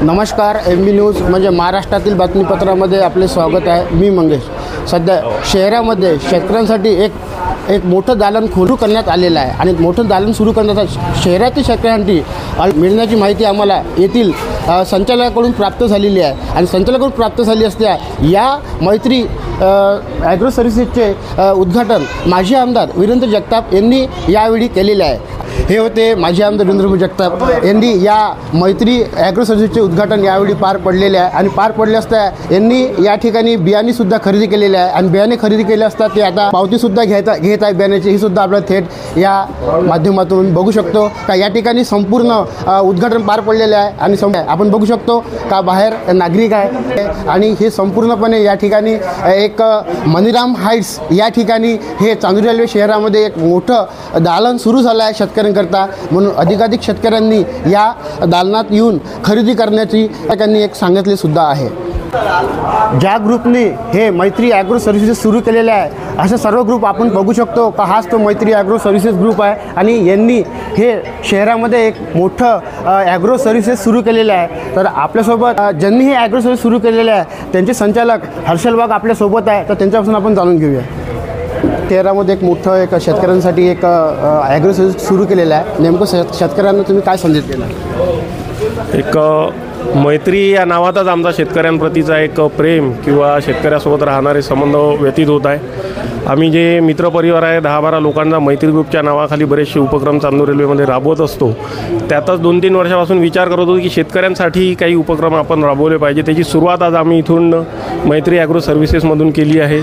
नमस्कार, MB news म्हणजे महाराष्ट्रातील बातमीपत्रामध्ये आपले स्वागत आहे। मी मंगेश। सध्या शहरामध्ये शेतकऱ्यांसाठी एक मोठं दालन सुरू करण्यात आलेलं आहे आणि मोठं दालन सुरू करण्याचा शहरातील शेतकऱ्यांसाठी मिळण्याची माहिती आम्हाला येथील संचालकाकडून प्राप्त झालेली आहे आणि संचालकाकडून प्राप्त झाली असता या मैत्री ॲग्रो सर्व्हिसेसचे उद्घाटन माजी आमदार वीरेंद्र जगताप यांनी यावेळी केलेले आहे। हे होते माजी आमदार वीरेंद्र जगताप यांनी या मैत्री ॲग्रो सर्व्हिसेसचे उद्घाटन यावेळी पार पडलेले आहे आणि पार पडले असता यांनी या ठिकाणी बियाणेसुद्धा खरेदी केलेले आहे आणि बियाणे खरेदी केले असता ते आता पावतीसुद्धा घेत आहे बियाण्याची, ही सुद्धा आपल्याला थेट या माध्यमातून बघू शकतो का या ठिकाणी संपूर्ण उद्घाटन पार पडलेले आहे आणि आपण बघू शकतो का बाहेर नागरिक आहे आणि हे संपूर्णपणे या ठिकाणी एक मनीराम हाईट्स या ठिकाणी हे चांदूर रेल्वे शहरामध्ये एक मोठं दालन सुरू झालं आहे शेतकऱ्यांकरता, म्हणून अधिकाधिक शेतकऱ्यांनी या दालनात येऊन खरेदी करण्याची त्यांनी एक सांगितले सुद्धा आहे। ज्या ग्रुपने हे मैत्री ॲग्रो सर्व्हिसेस सुरू केलेले आहे असे सर्व ग्रुप आपण बघू शकतो का हाच तो मैत्री ॲग्रो सर्व्हिसेस ग्रुप आहे आणि यांनी हे शहरामध्ये एक मोठं ॲग्रो सर्व्हिसेस सुरू केलेलं आहे। तर आपल्यासोबत ज्यांनी हे ॲग्रो सर्व्हिस सुरू केलेले आहे त्यांचे संचालक हर्षल वाघ आपल्यासोबत आहे, तर त्यांच्यापासून आपण जाणून घेऊया। शहरामध्ये एक मोठं एक शेतकऱ्यांसाठी एक ॲग्रो सर्व्हिस सुरू केलेलं आहे, नेमकं शेतकऱ्यांना तुम्ही काय संदेश देणार? एक मैत्री या नावातच आमचा शेतकऱ्यांप्रतीचा एक प्रेम किंवा शेतकऱ्यासोबत राहणारे संबंध व्यतीत होत आहे। आम्ही जे मित्रपरिवार आहे 10-12 लोकांचा मैत्री ग्रुपच्या नावाखाली बरेचसे उपक्रम चांदूर रेल्वेमध्ये राबवत असतो। त्यातच 2-3 वर्षापासून विचार करत होतो की शेतकऱ्यांसाठी काही उपक्रम आपण राबवले पाहिजे। त्याची सुरुवात आज आम्ही इथून मैत्री ॲग्रो सर्व्हिसेसमधून केली आहे।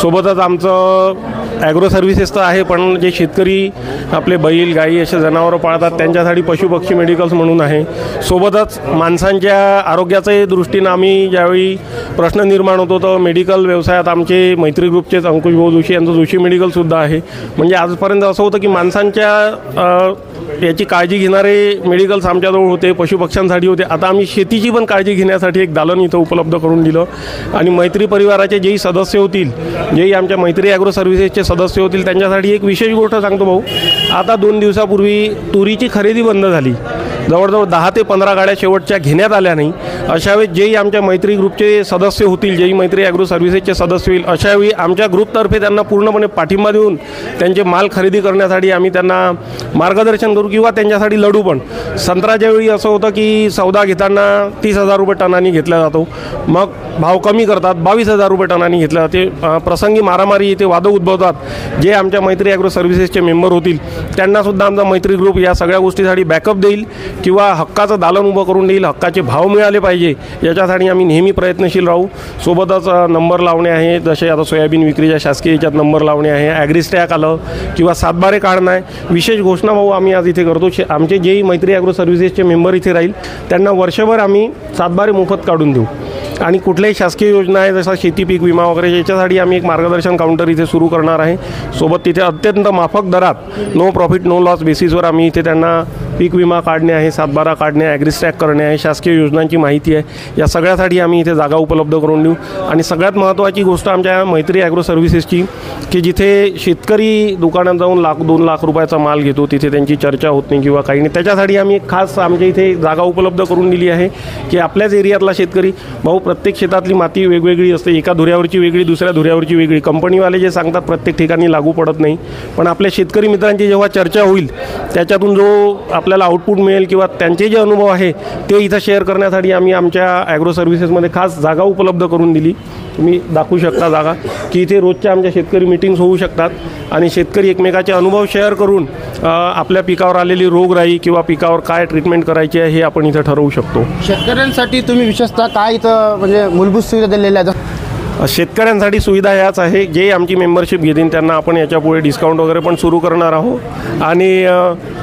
सोबतच आमचं ॲग्रो सर्व्हिसेस तर आहे, पण जे शेतकरी आपले बैल गाई असे जनावरं पाळतात त्यांच्यासाठी पशुपक्षी मेडिकल्स म्हणून आहे। सोबतच माणसांच्या आरोग्याच्या दृष्टीनं आम्ही ज्यावेळी प्रश्न निर्माण होतो तर मेडिकल व्यवसायात आमचे मैत्री ग्रुपचेच अंकुश भाऊ जोशी यांचं जोशी मेडिकलसुद्धा आहे। म्हणजे आजपर्यंत असं होतं की माणसांच्या याची काळजी घेणारे मेडिकल्स आमच्याजवळ होते, पशुपक्ष्यांसाठी होते। आता आम्ही शेतीची पण काळजी घेण्यासाठी एक दालन इथं उपलब्ध करून दिलं आणि मैत्री परिवाराचे जेही सदस्य होतील, जेही आमच्या मैत्री ॲग्रो सर्व्हिसेसचे सदस्य होतील त्यांच्यासाठी एक विशेष गोष्ट सांगतो भाऊ। आता 2 दिवसापूर्वी तुरीची खरेदी बंद झाली, जवळजवळ 10 ते 15 गाड्या शेवटच्या घेण्यात आल्या नाही। अशावेळी जेही आमच्या मैत्री ग्रुपचे सदस्य होतील, जेही मैत्री ॲग्रो सर्व्हिसेसचे सदस्य होईल, अशावेळी आमच्या ग्रुपतर्फे त्यांना पूर्णपणे पाठिंबा देऊन त्यांचे माल खरेदी करण्यासाठी आम्ही त्यांना मार्गदर्शन करू किंवा त्यांच्यासाठी लढू। पण संत्र्याच्या वेळी असं होतं की सौदा घेताना 30,000 रुपये टनानी घेतला जातो, मग भाव कमी करतात 22,000 रुपये टनानी घेतले जाते। प्रसंगी मारामारी इथे वाद उद्भवतात। जे आमच्या मैत्री ॲग्रो सर्व्हिसेसचे मेंबर होतील त्यांनासुद्धा आमचा मैत्री ग्रुप या सगळ्या गोष्टीसाठी बॅकअप देईल किंवा हक्काचं दालन उभं करून देईल। हक्काचे भाव मिळाले पाहिजे याच्यासाठी आम्ही नेहमी प्रयत्नशील राहू। सोबतच नंबर लावणे आहे, जसे आता सोयाबीन विक्रीच्या शासकीय याच्यात नंबर लावणे आहे, ॲग्रिस्टॅक आलं किंवा 7 बारे काढणं आहे। विशेष घोषणा भाऊ आम्ही आज इथे करतो। आमचे जेही मैत्री ॲग्रो सर्व्हिसेसचे मेंबर इथे राहील त्यांना वर्षभर आम्ही 7 बारे मोफत काढून देऊ आणि कुठल्याही शासकीय योजना आहे जसा शेती पीक विमा वगैरे याच्यासाठी आम्ही एक मार्गदर्शन काउंटर इथे सुरू करणार आहे। सोबत तिथे अत्यंत माफक दरात नो प्रॉफिट नो लॉस बेसिसवर आम्ही इथे त्यांना पीक विमा काढणे आहे, 7 बारा काढणे, ॲग्रिस्टॅक करणे आहे, शासकीय योजनांची माहिती आहे, या सगळ्यासाठी आम्ही इथे जागा उपलब्ध करून देऊ। आणि सगळ्यात महत्त्वाची गोष्ट आमच्या मैत्री ॲग्रो सर्व्हिसेसची की जिथे शेतकरी दुकानात जाऊन 1-2 लाख रुपयाचा माल घेतो तिथे त्यांची चर्चा होत नाही किंवा काही नाही, त्याच्यासाठी आम्ही एक खास आमच्या इथे जागा उपलब्ध करून दिली आहे की आपल्याच एरियातला शेतकरी भाऊ, प्रत्येक शेतातली माती वेगवेगळी असते, एका धुऱ्यावरची वेगळी दुसऱ्या धुऱ्यावरची वेगळी, कंपनीवाले जे सांगतात प्रत्येक ठिकाणी लागू पडत नाही, पण आपल्या शेतकरी मित्रांची जेव्हा चर्चा होईल त्याच्यातून जो आपल्याला आउटपुट मिळेल किंवा त्यांचे जे अनुभव आहे ते इथं शेअर करण्यासाठी आम्ही आमच्या ॲग्रो सर्व्हिसेसमध्ये खास जागा उपलब्ध करून दिली। तुम्ही दाखवू शकता जागा की इथे रोजच्या आमच्या शेतकरी मीटिंग्स होऊ शकतात आणि शेतकरी एकमेकाचे अनुभव शेअर करून आपल्या पिकावर आलेली रोगराई किंवा पिकावर काय ट्रीटमेंट करायची आहे हे आपण इथं ठरवू शकतो। शेतकऱ्यांसाठी तुम्ही विशेषतः काय इथं म्हणजे मूलभूत सुविधा दिलेल्या आहेत? शेतकऱ्यांसाठी सुविधा ह्याच आहे, जे आमची मेंबरशिप घेतील त्यांना आपण याच्यापुढे डिस्काउंट वगैरे पण सुरू करणार आहोत आणि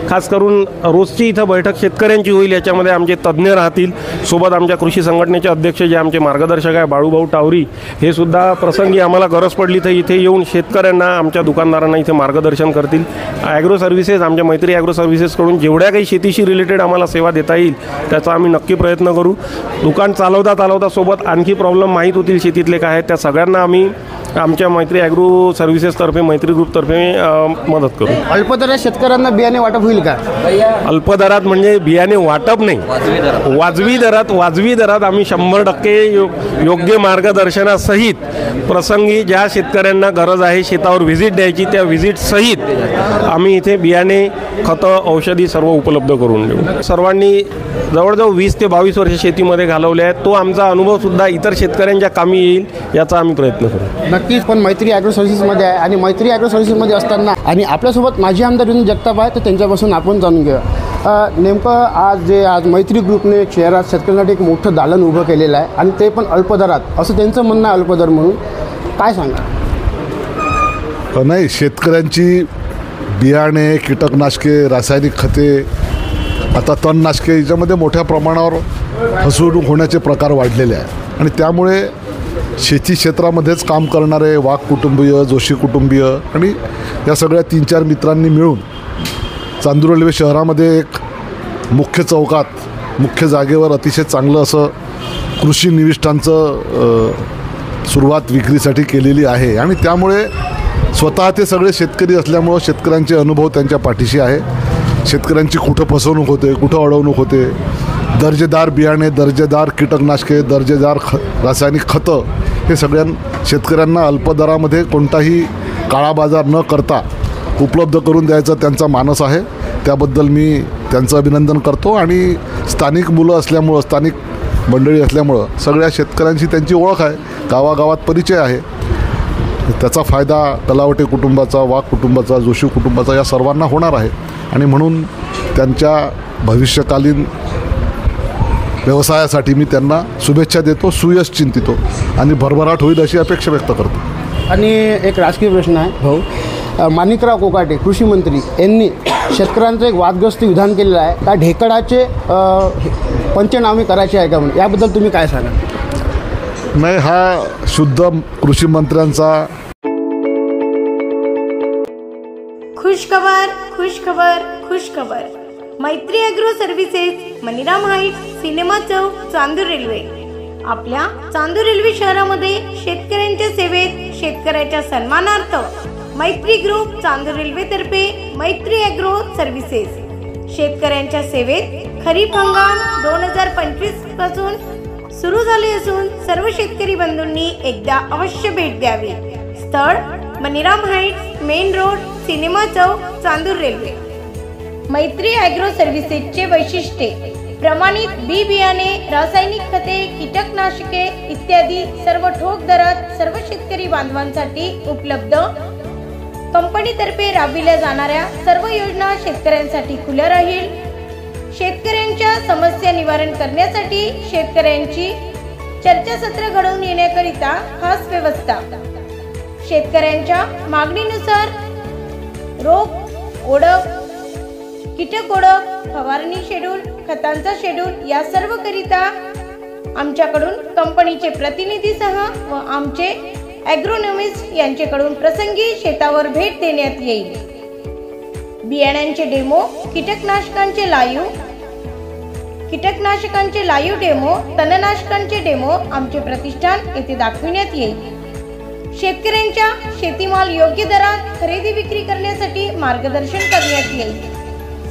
खास करून रोजची इथं बैठक शेतकऱ्यांची होईल, याच्यामध्ये आमचे तज्ज्ञ राहतील। सोबत आमच्या कृषी संघटनेचे अध्यक्ष जे आमचे मार्गदर्शक आहे बाळूभाऊ टावरी, हे सुद्धा प्रसंगी आम्हाला गरज पडली तर इथे येऊन शेतकऱ्यांना आमच्या दुकानदारांना इथे मार्गदर्शन करतील। ॲग्रो सर्व्हिसेस आमच्या मैत्री ॲग्रो सर्व्हिसेसकडून जेवढ्या काही शेतीशी रिलेटेड आम्हाला सेवा देता येईल त्याचा आम्ही नक्की प्रयत्न करू। दुकान चालवता सोबत आणखी प्रॉब्लेम माहीत होतील शेतीतले काय आहेत त्या सगळ्यांना आम्ही आमच्या मैत्री ॲग्रो सर्व्हिसेसतर्फे मैत्री ग्रुपतर्फे मदत करू. अल्पदरात शेतकऱ्यांना बियाणे वाटप होईल का? अल्पदरात म्हणजे बियाणे वाटप नाही, वाजवी दरात आम्ही 100% योग्य मार्गदर्शनासहित प्रसंगी ज्या शेतकऱ्यांना गरज आहे शेतावर व्हिजिट द्यायची त्या व्हिजिट सहित आम्ही इथे बियाणे, खतं, औषधी सर्व उपलब्ध करून देऊ. सर्वांनी जवळजवळ 20 ते 22 वर्ष शेतीमध्ये घालवले आहेत. तो आमचा अनुभवसुद्धा इतर शेतकऱ्यांच्या कामी येईल याचा आम्ही प्रयत्न करू. नक्कीच. पण मैत्री ॲग्रो सर्व्हिसेसमध्ये आहे आणि मैत्री ॲग्रो सर्व्हिसेसमध्ये असताना आणि आपल्यासोबत माजी आमदार विनोद जगताप आहे, तर त्यांच्यापासून आपण जाणून घेऊया नेमकं आज मैत्री ग्रुपने शहरात शेतकऱ्यांसाठी एक मोठं दालन उभं केलेलं आहे आणि ते पण अल्पदरात, असं त्यांचं म्हणणं आहे. अल्पदर म्हणून काय सांगा? नाही, शेतकऱ्यांची बियाणे, कीटकनाशके, रासायनिक खते, आता तणनाशके याच्यामध्ये मोठ्या प्रमाणावर फसवणूक होण्याचे प्रकार वाढलेले आहे आणि त्यामुळे शेती क्षेत्रामध्येच काम करणारे वाघ कुटुंबीय, जोशी कुटुंबीय आणि या सगळ्या 3-4 मित्रांनी मिळून चांदूर रेल्वे शहरामध्ये एक मुख्य चौकात, मुख्य जागेवर अतिशय चांगलं असं कृषी निविष्ठांचं सुरुवात विक्रीसाठी केलेली आहे आणि त्यामुळे स्वतः ते सगळे शेतकरी असल्यामुळं शेतकऱ्यांचे अनुभव त्यांच्या पाठीशी आहे. शेतकऱ्यांची कुठं फसवणूक होते, कुठं अडवणूक होते, दर्जेदार बियाणे, दर्जेदार कीटकनाशके, दर्जेदार रासायनिक खतं हे शेतकऱ्यांना अल्पदरामध्ये कोणताही काळा बाजार न करता उपलब्ध करून द्यायचा त्यांचा मानस आहे. त्याबद्दल मी त्यांचं अभिनंदन करतो आणि स्थानिक मुलं असल्यामुळं, स्थानिक मंडळी असल्यामुळं सगळ्या शेतकऱ्यांशी त्यांची ओळख आहे, गावागावात परिचय आहे. त्याचा फायदा कलावटे कुटुंबाचा, वाघ कुटुंबाचा, जोशी कुटुंबाचा या सर्वांना होणार आहे आणि म्हणून त्यांच्या भविष्यकालीन व्यवसायासाठी मी त्यांना शुभेच्छा देतो, सुयश चिंतितो आणि भरभराट होईल अशी अपेक्षा व्यक्त करतो. आणि एक राजकीय प्रश्न आहे भाऊ. माणिकराव कोकाटे कृषी मंत्री यांनी शेतकऱ्यांचं एक वादग्रस्त विधान केलेलं आहे का ढेकळाचे पंचनामे करायचे आहे का म्हणून, याबद्दल तुम्ही काय सांगा? नाही, हा शुद्ध कृषी मंत्र्यांचा खुशखबर. Maitri agro services, Maniram height, cinema chowk, Chandur railway. आपल्या चांदूर रेल्वे शहरामध्ये शेतकऱ्यांच्या सेवेत, शेतकऱ्याच्या सन्मानार्थ मैत्री ग्रुप चांदूर रेल्वेतर्फे मैत्री ॲग्रो सर्व्हिसेस शेतकऱ्यांच्या सेवेत खरीप हंगाम 2025 पासून सुरू झाले असून सर्व शेतकरी बंधूंनी एकदा अवश्य भेट द्यावी. स्थळ Maniram heights, main road, cinema chowk, Chandur railway. Maitri agro सर्व्हिसेसचे वैशिष्ट्ये: प्रमाणित बी बियाणे, रासायनिक खते, कीटकनाशके इत्यादी सर्व ठोक दरात सर्व शेतकरी बांधवांसाठी उपलब्ध. कंपनीतर्फे राबविल्या जाणाऱ्या सर्व योजना शेतकऱ्यांसाठी खुल्या राहील. शेतकऱ्यांच्या समस्या निवारण करण्यासाठी शेतकऱ्यांची चर्चासत्र घडवून येण्याकरिता खास व्यवस्था. शेतकऱ्यांच्या मागणीनुसार रोग ओळख, कीटक ओळख, फवारणी शेड्यूल, खतांचा शेड्यूल या सर्व करिता आमच्याकडून कंपनीचे प्रतिनिधीसह व आमचे ॲग्रोनॉमिस्ट यांच्याकडून प्रसंगी शेतावर भेट देण्यात येईल. बियाण्यांचे डेमो, कीटकनाशकांचे लाईव्ह डेमो, तणनाशकांचे डेमो आमचे प्रतिष्ठान येथे दाखविण्यात येईल. शेतकऱ्यांच्या शेतीमाल योग्य दरात खरेदी विक्री करण्यासाठी मार्गदर्शन करण्यात येईल.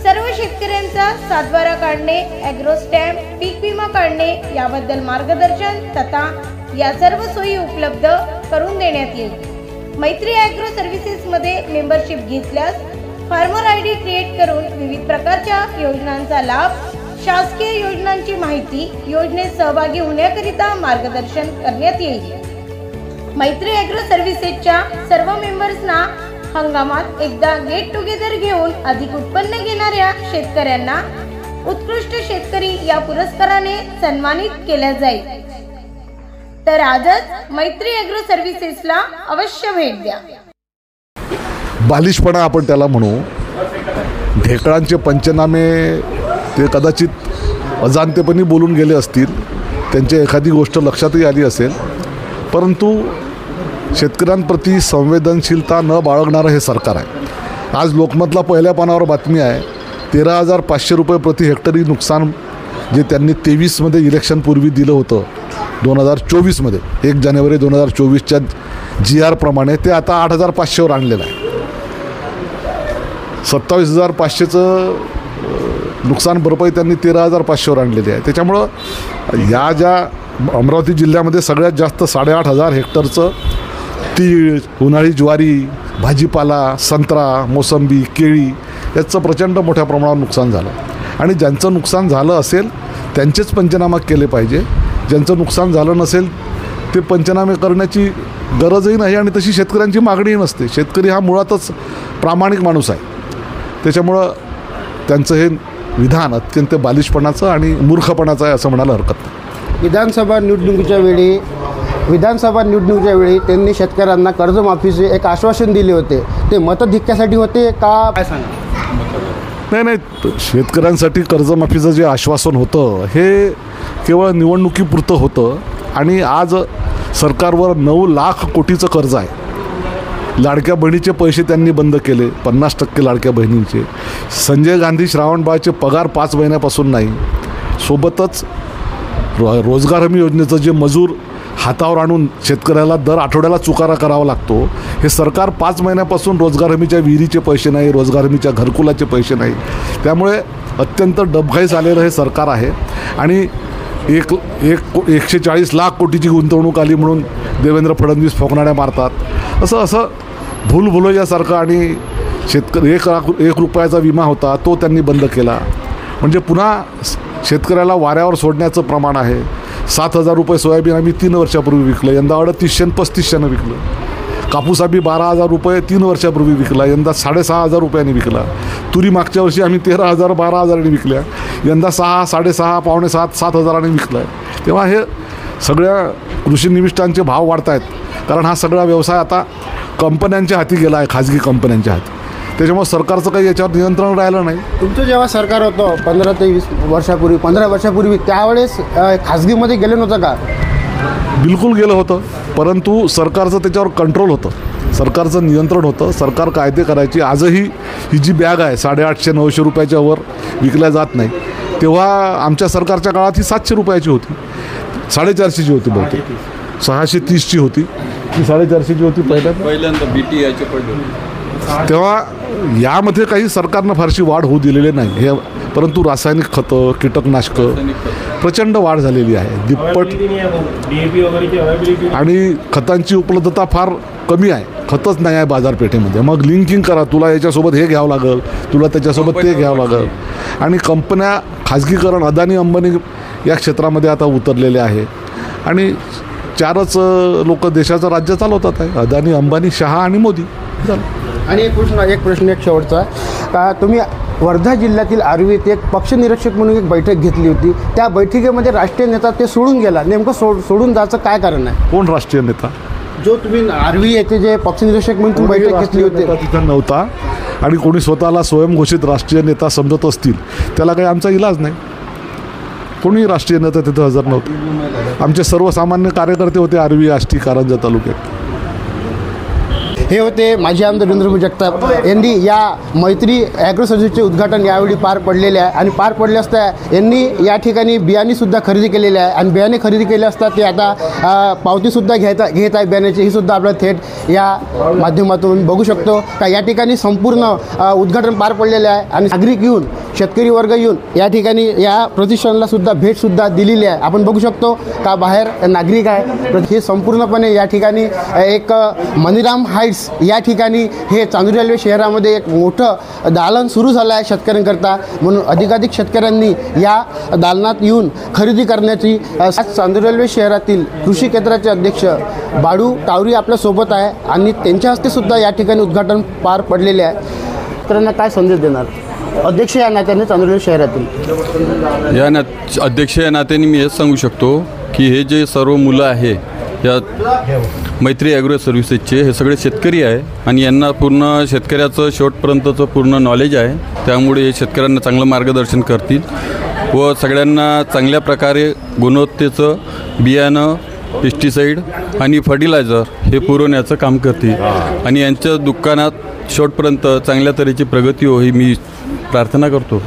सर्व शेतकऱ्यांचा सातबारा काढणे, ॲग्रो स्टॅम्प, पीक विमा काढणे याबद्दल मार्गदर्शन तथा या सर्व सोयी उपलब्ध करून देण्यात येईल. मैत्री ॲग्रो सर्व्हिसेसमध्ये मेंबरशिप घेतल्यास फार्मर ID क्रिएट करून विविध प्रकारच्या योजनांचा लाभ, शासकीय योजनांची माहिती, योजनेत सहभागी होण्याकरिता मार्गदर्शन करण्यात येईल. मैत्री ॲग्रो सर्व्हिसेसच्या सर्व मेंबर्सना हंगामात एकदा गेट टुगेदर घेऊन अधिक उत्पन्न घेणाऱ्या शेतकऱ्यांना उत्कृष्ट शेतकरी या पुरस्काराने सन्मानित केले जाईल. तर आजच मैत्री ॲग्रो सर्व्हिसेसला अवश्य भेट द्या. बालिशपणा आपण त्याला म्हणू. ढेकळांचे पंचनामे ते कदाचित अजाणतेपणी बोलून गेले असतील, त्यांची एखादी गोष्ट लक्षातही आली असेल, परंतु शेतकऱ्यांप्रती संवेदनशीलता न बाळगणारं हे सरकार आहे. आज लोकमतला पहिल्या पानावर बातमी आहे, 13,500 रुपये प्रति हेक्टरी नुकसान जे त्यांनी 23मध्ये इलेक्शनपूर्वी दिलं होतं, 2024मध्ये 1 जानेवारी 2024च्या GR प्रमाणे ते आता 8,500वर आणलेलं आहे. 27,500चं नुकसान भरपाई त्यांनी 13,500वर आणलेली आहे. त्याच्यामुळं या ज्या अमरावती जिल्ह्यामध्ये सगळ्यात जास्त 8,500 हेक्टरचं तीळ, उन्हाळी ज्वारी, भाजीपाला, संत्रा, मोसंबी, केळी याचं प्रचंड मोठ्या प्रमाणावर नुकसान झालं. आणि ज्यांचं नुकसान झालं असेल त्यांचेच पंचनामा केले पाहिजे. ज्यांचं नुकसान झालं नसेल ते पंचनामे करण्याची गरजही नाही आणि तशी शेतकऱ्यांची मागणीही नसते. शेतकरी हा मुळातच प्रामाणिक माणूस आहे. त्याच्यामुळं त्यांचं हे विधान अत्यंत बालिशपणाचं आणि मूर्खपणाचं आहे असं म्हणायला हरकत नाही. विधानसभा निवडणुकीच्या वेळी त्यांनी शेतकऱ्यांना कर्जमाफीचे एक आश्वासन दिले होते. ते मतधिक्यासाठी होते का काय सांगा? नाही, शेतकऱ्यांसाठी कर्जमाफीचं जे आश्वासन होतं हे केवळ निवडणुकीपुरतं होतं. आणि आज सरकारवर 9 लाख कोटीचं कर्ज आहे. लाडक्या बहिणीचे पैसे त्यांनी बंद केले, 50% लाडक्या बहिणींचे. संजय गांधी श्रावणबाळचे पगार 5 महिन्यापासून नाही. सोबतच रोजगार हमी योजनेचं जे मजूर हातावर आणून शेतकऱ्याला दर आठवड्याला चुकारा करावा लागतो, हे सरकार 5 महिन्यापासून रोजगार हमीच्या विहिरीचे पैसे नाही, रोजगार हमीच्या घरकुलाचे पैसे नाही. त्यामुळे अत्यंत डबघाईस आलेलं हे सरकार आहे. आणि 140 लाख कोटीची गुंतवणूक आली म्हणून देवेंद्र फडणवीस फोकनाड्या मारतात. असं भूलभुलैयासारखं. आणि शेतकरी 1 रुपयाचा विमा होता तो त्यांनी बंद केला. म्हणजे पुन्हा शेतकऱ्याला वाऱ्यावर सोडण्याचं प्रमाण आहे. 7,000 रुपये सोयाबीन आम्ही 3 वर्षापूर्वी विकलं, यंदा 3,800 आणि 3,500 विकलं. कापूस आम्ही 12,000 रुपये 3 वर्षापूर्वी विकला, यंदा 6,500 रुपयांनी विकला. तुरी मागच्या वर्षी आम्ही 13,000 12,000 विकल्या, यंदा 6, 6.5, पावणे 7, 7,000 विकला आहे. तेव्हा हे सगळ्या कृषी निविष्ठांचे भाव वाढत आहेत. कारण हा सगळा व्यवसाय आता कंपन्यांच्या हाती गेला आहे, खाजगी कंपन्यांच्या हाती. त्याच्यामुळे सरकारचं काही याच्यावर नियंत्रण राहिलं नाही. तुमचं जेव्हा सरकार होतं 15 ते 20 वर्षापूर्वी, 15 वर्षापूर्वी, त्यावेळेस खाजगीमध्ये गेलं नव्हतं का? बिलकुल गेलं होतं, परंतु सरकारचं त्याच्यावर कंट्रोल होतं, सरकारचं नियंत्रण होतं. सरकार कायदे करायची. आजही ही जी बॅग आहे 850-900 रुपयाच्या वर विकल्या जात नाही. तेव्हा आमच्या सरकारच्या काळात ही 700 रुपयाची होती, 450ची होती, बहुतेक 630ची होती, ही 450ची होती पहिल्यांदा BTIचे पडले. तेव्हा यामध्ये काही सरकारनं फारशी वाढ होऊ दिलेली नाही. हे परंतु रासायनिक खतं, कीटकनाशकं प्रचंड वाढ झालेली आहे, दुप्पट. आणि खतांची उपलब्धता फार कमी आहे, खतच नाही आहे बाजारपेठेमध्ये. मग लिंकिंग करा, तुला याच्यासोबत हे घ्यावं लागेल, तुला त्याच्यासोबत ते घ्यावं लागेल. आणि कंपन्या खाजगीकरण, अदानी अंबानी या क्षेत्रामध्ये आता उतरलेले आहे. आणि 4च लोक देशाचं राज्य चालवतात आहे, अदानी, अंबानी, शहा आणि मोदी. आणि एक प्रश्न शेवटचा, का तुम्ही वर्धा जिल्ह्यातील आर्वीत एक पक्षनिरीक्षक म्हणून एक बैठक घेतली होती. त्या बैठकीमध्ये राष्ट्रीय नेता ते सोडून गेला. नेमकं सोडून जायचं काय कारण आहे? कोण राष्ट्रीय नेता? जो तुम्ही आर्वी येथे जे पक्षनिरीक्षक म्हणून तुम्ही बैठक घेतली होती तिथं नव्हता. आणि कोणी स्वतःला स्वयंघोषित राष्ट्रीय नेता समजत असतील त्याला काही आमचा इलाज नाही. कोणी राष्ट्रीय नेता तिथं हजर नव्हते. आमचे सर्वसामान्य कार्यकर्ते होते आर्वी, आष्टी, कारंजा तालुक्यात. हे होते माजी आमदार रवींद्र जगताप यांनी या मैत्री ॲग्रो सर्व्हिसचे उद्घाटन यावेळी पार पडलेले आहे. आणि पार पडले असता यांनी या ठिकाणी बियाणेसुद्धा खरेदी केलेले आहे. आणि बियाणे खरेदी केले असता ते आता पावतीसुद्धा घेत आहे बियाण्याची. ही सुद्धा आपलं थेट या माध्यमातून बघू शकतो का या ठिकाणी संपूर्ण उद्घाटन पार पडलेले आहे. आणि नागरिक येऊन, शेतकरी वर्ग येऊन या ठिकाणी या प्रतिष्ठानला सुद्धा भेटसुद्धा दिलेली आहे. आपण बघू शकतो का बाहेर नागरिक आहे. हे संपूर्णपणे या ठिकाणी एक मनीराम हाईट्स या ठिकाणी हे चांदूर रेल्वे शहरामध्ये एक मोठं दालन सुरू झालं आहे शेतकऱ्यांकरता. म्हणून अधिकाधिक शेतकऱ्यांनी या दालनात येऊन खरेदी करण्याची. चांदूर रेल्वे शहरातील कृषी केंद्राचे अध्यक्ष बाळू टावरी आपल्यासोबत आहे आणि त्यांच्या हस्ते सुद्धा या ठिकाणी उद्घाटन पार पडलेले आहे. शेतकऱ्यांना काय संदेश देणार अध्यक्ष या नात्याने चांदूर रेल्वे शहरातील? अध्यक्ष या नात्याने मी हेच सांगू शकतो की हे जे सर्व मुलं आहे या मैत्री ॲग्रो सर्व्हिसेसचे, हे सगळे शेतकरी आहे आणि यांना पूर्ण शेतकऱ्याचं शेवटपर्यंतचं पूर्ण नॉलेज आहे. त्यामुळे हे शेतकऱ्यांना चांगलं मार्गदर्शन करतील व सगळ्यांना चांगल्या प्रकारे गुणवत्तेचं बियाणं, पेस्टिसाईड आणि फर्टिलायझर हे पुरवण्याचं काम करतील. आणि यांच्या दुकानात शेवटपर्यंत चांगल्या तऱ्हेची प्रगती हो ही मी प्रार्थना करतो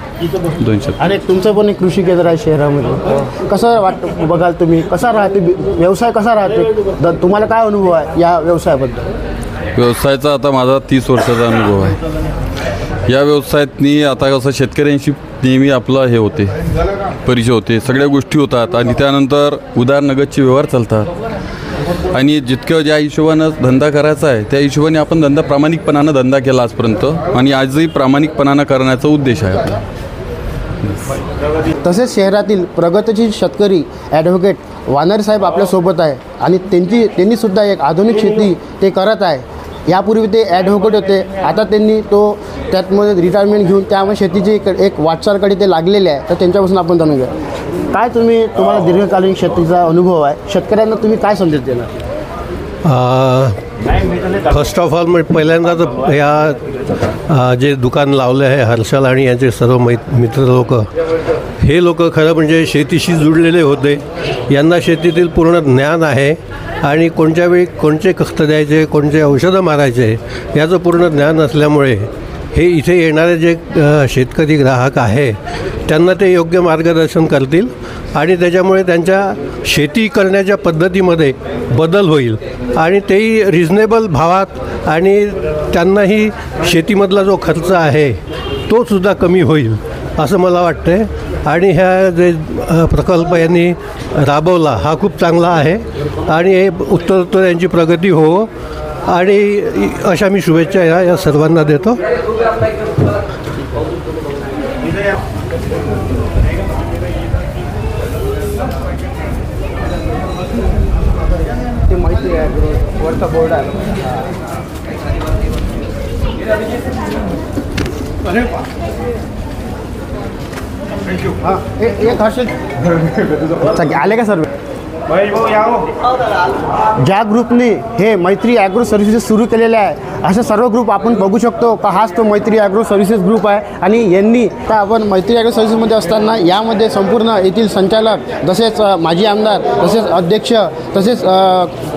200. आणि तुमचं पण एक कृषी केंद्र आहे शहरामध्ये. कसं वाटतं बघाल तुम्ही, कसा राहते व्यवसाय, कसा राहते, तुम्हाला काय अनुभव आहे या व्यवसायाबद्दल? व्यवसायाचा आता माझा 30 वर्षाचा अनुभव आहे. या व्यवसायातनी आता कसं शेतकऱ्यांशी नेहमी आपलं हे होते, परिचय होते, सगळ्या गोष्टी होतात आणि त्यानंतर उदारनगतचे व्यवहार चालतात आणि जितकं ज्या हिशोबानं धंदा करायचा आहे त्या हिशोबाने आपण धंदा प्रामाणिकपणानं धंदा केला आजपर्यंत आणि आजही प्रामाणिकपणानं करण्याचा उद्देश आहे आपला. तसेच शहरातील प्रगतीशील शेतकरी ॲडव्होकेट वानर साहेब आपल्यासोबत आहे आणि त्यांनीसुद्धा एक आधुनिक शेती ते करत आहे. यापूर्वी ते ॲडव्होकेट होते, आता त्यांनी त्यातमध्ये रिटायरमेंट घेऊन त्यामुळे शेतीची एक वाटचालकडे ते लागलेले आहे. तर त्यांच्यापासून आपण जाणून घ्या, काय तुम्हाला दीर्घकालीन शेतीचा अनुभव आहे, शेतकऱ्यांना तुम्ही काय संदेश देणार? फर्स्ट ऑफ ऑल म्हणजे पहिल्यांदा तर या जे दुकान लावले आहे हर्षल आणि यांचे सर्व मित्र लोक, हे लोक खरं म्हणजे शेतीशी जुळलेले होते. यांना शेतीतील पूर्ण ज्ञान आहे आणि कोणत्या वेळी कोणते खत द्यायचे, कोणते औषधं मारायचे याचं पूर्ण ज्ञान असल्यामुळे हे इथे येणारे जे शेतकरी ग्राहक आहे त्यांना ते योग्य मार्गदर्शन करतील आणि त्याच्यामुळे त्यांच्या शेती करण्याच्या पद्धतीमध्ये बदल होईल आणि तेही रिजनेबल भावात आणि त्यांनाही शेतीमधला जो खर्च आहे तो सुद्धा कमी होईल असं मला वाटतं. आणि ह्या जे प्रकल्प यांनी राबवला हा खूप चांगला आहे आणि हे उत्तरोत्तर यांची प्रगती हो आणि अशा मी शुभेच्छा या सर्वांना देतो. ते माहिती आहे, वरचा बोर्ड आहे. हां, एक हर्षल आले का सर्व? ज्या ग्रुपने हे मैत्री ॲग्रो सर्व्हिसेस सुरू केलेले आहे असे सर्व ग्रुप आपण बघू शकतो का हाच तो मैत्री ॲग्रो सर्व्हिसेस ग्रुप आहे. आणि यांनी तर आपण मैत्री ॲग्रो सर्व्हिसेसमध्ये असताना यामध्ये संपूर्ण येथील संचालक, तसेच माजी आमदार, तसेच अध्यक्ष, तसेच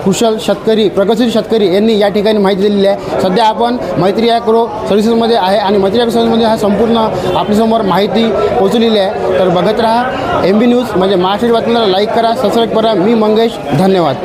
कुशल शेतकरी, प्रगतशील शेतकरी यांनी या ठिकाणी माहिती दिलेली आहे. सध्या आपण मैत्री ॲग्रो सर्व्हिसेसमध्ये आहे आणि मैत्री ॲग्रो सर्व्हिसेसमध्ये हा संपूर्ण आपल्यासमोर माहिती पोहोचलेली आहे. तर बघत राहा MB न्यूज म्हणजे महाराष्ट्र बातमीला लाईक करा, सबस्क्राईब करा. मी मंगेश, धन्यवाद.